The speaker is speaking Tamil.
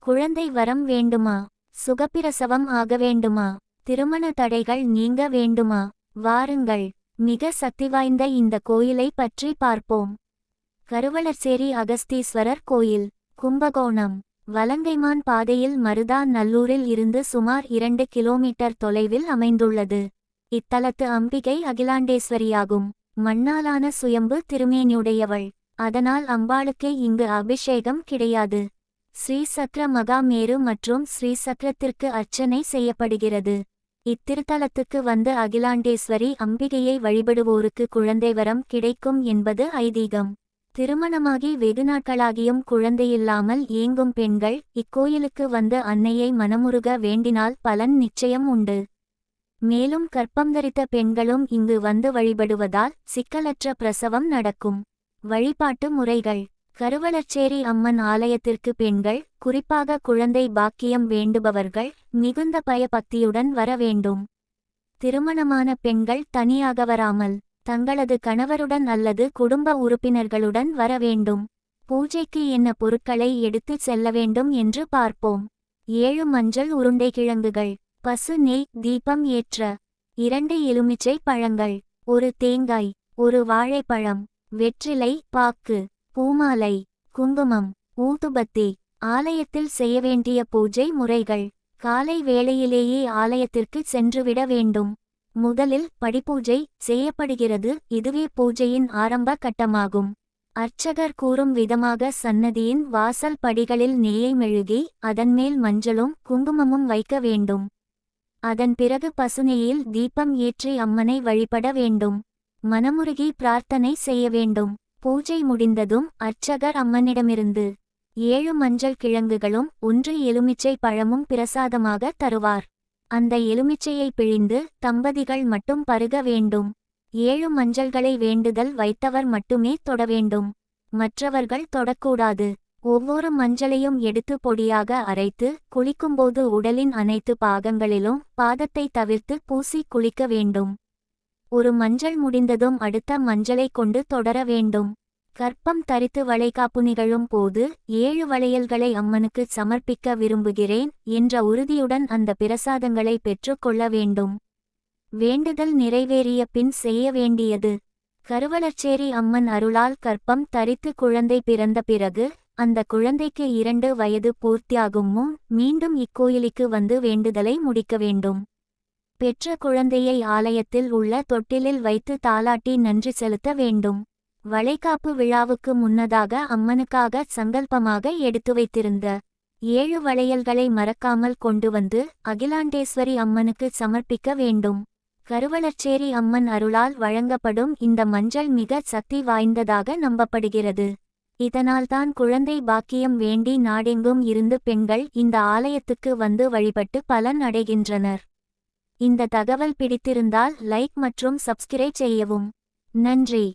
குழந்தை வரம் வேண்டுமா? சுகப்பிரசவம் ஆக வேண்டுமா? திருமண தடைகள் நீங்க வேண்டுமா? வாருங்கள், மிக சக்திவாய்ந்த இந்த கோயிலை பற்றி பார்ப்போம். கருவளர்சேரி அகஸ்தீஸ்வரர் கோயில், கும்பகோணம். வலங்கைமான் பாதையில் மருதா நல்லூரில் இருந்து சுமார் 2 கிலோமீட்டர் தொலைவில் அமைந்துள்ளது. இத்தலத்து அம்பிகை அகிலாண்டேஸ்வரியாகும். மண்ணாலான சுயம்பு திருமேனியுடையவள். அதனால் அம்பாளுக்கு இங்கு அபிஷேகம் கிடையாது. ஸ்ரீசக்கர மகாமேரு மற்றும் ஸ்ரீசக்கரத்திற்கு அர்ச்சனை செய்யப்படுகிறது. இத்திருத்தலத்துக்கு வந்து அகிலாண்டேஸ்வரி அம்பிகையை வழிபடுவோருக்கு குழந்தை வரம் கிடைக்கும் என்பது ஐதீகம். திருமணமாகி வெகு நாட்களாகியும் குழந்தையில்லாமல் ஏங்கும் பெண்கள் இக்கோயிலுக்கு வந்து அன்னையை மனமுருக வேண்டினால் பலன் நிச்சயம் உண்டு. மேலும் கர்ப்பம் தரித்த பெண்களும் இங்கு வந்து வழிபடுவதால் சிக்கலற்ற பிரசவம் நடக்கும். வழிபாட்டு முறைகள். கருவளர்சேரி அம்மன் ஆலயத்திற்கு பெண்கள், குறிப்பாக குழந்தை பாக்கியம் வேண்டுபவர்கள் மிகுந்த பயபக்தியுடன் வர வேண்டும். திருமணமான பெண்கள் தனியாக வராமல் தங்களது கணவருடன் அல்லது குடும்ப உறுப்பினர்களுடன் வர வேண்டும். பூஜைக்கு என்ன பொருட்களை எடுத்துச் செல்ல வேண்டும் என்று பார்ப்போம். 7 மஞ்சள் உருண்டை கிழங்குகள், பசு நெய், தீபம் ஏற்ற 2 எலுமிச்சை பழங்கள், 1 தேங்காய், 1 வாழைப்பழம், வெற்றிலை பாக்கு, பூமாலை, குங்குமம், ஊதுபத்தி. ஆலயத்தில் செய்ய வேண்டிய பூஜை முறைகள். காலை வேளையிலேயே ஆலயத்திற்கு சென்றுவிட வேண்டும். முதலில் படிப்பூஜை செய்யப்படுகிறது. இதுவே பூஜையின் ஆரம்ப கட்டமாகும். அர்ச்சகர் கூறும் விதமாக சன்னதியின் வாசல் படிகளில் நெய்யை மெழுகி அதன்மேல் மஞ்சளும் குங்குமமும் வைக்க வேண்டும். அதன் பிறகு பசுநெய்யில் தீபம் ஏற்றி அம்மனை வழிபட வேண்டும். மனமுருகி பிரார்த்தனை செய்ய வேண்டும். பூஜை முடிந்ததும் அர்ச்சகர் அம்மனிடமிருந்து 7 மஞ்சள் கிழங்குகளும் 1 எலுமிச்சை பழமும் பிரசாதமாக தருவார். அந்த எலுமிச்சையை பிழிந்து தம்பதிகள் மட்டும் பருக வேண்டும். 7 மஞ்சள்களை வேண்டுதல் வைத்தவர் மட்டுமே தொட வேண்டும். மற்றவர்கள் தொடக்கூடாது. ஒவ்வொரு மஞ்சளையும் எடுத்து பொடியாக அரைத்து குளிக்கும்போது உடலின் அனைத்து பாகங்களிலும் பாதத்தை தவிர்த்து பூசி குளிக்க வேண்டும். ஒரு மஞ்சள் முடிந்ததும் அடுத்த மஞ்சளை கொண்டு தொடர வேண்டும். கர்ப்பம் தரித்து வளைகாப்பு நிகழும் போது 7 வளையல்களை அம்மனுக்கு சமர்ப்பிக்க விரும்புகிறேன் என்ற உறுதியுடன் அந்த பிரசாதங்களை பெற்றுக்கொள்ள வேண்டும். வேண்டுதல் நிறைவேறிய பின் செய்ய வேண்டியது. கருவளர்சேரி அம்மன் அருளால் கர்ப்பம் தரித்து குழந்தை பிறந்த பிறகு அந்த குழந்தைக்கு 2 வயது பூர்த்தியாகும் முன் மீண்டும் இக்கோயிலுக்கு வந்து வேண்டுதலை முடிக்க வேண்டும். பெற்ற குழந்தையை ஆலயத்தில் உள்ள தொட்டிலில் வைத்து தாலாட்டி நன்றி செலுத்த வேண்டும். வளைகாப்பு விழாவுக்கு முன்னதாக அம்மனுக்காக சங்கல்பமாக எடுத்து வைத்திருந்த 7 வளையல்களை மறக்காமல் கொண்டு வந்து அகிலாண்டேஸ்வரி அம்மனுக்கு சமர்ப்பிக்க வேண்டும். கருவளர்சேரி அம்மன் அருளால் வழங்கப்படும் இந்த மஞ்சள் மிக சக்தி வாய்ந்ததாக நம்பப்படுகிறது. இதனால்தான் குழந்தை பாக்கியம் வேண்டி நாடெங்கும் இருந்து பெண்கள் இந்த ஆலயத்துக்கு வந்து வழிபட்டு பலன் அடைகின்றனர். இந்த தகவல் பிடித்திருந்தால் லைக் மற்றும் சப்ஸ்கிரைப் செய்யவும். நன்றி.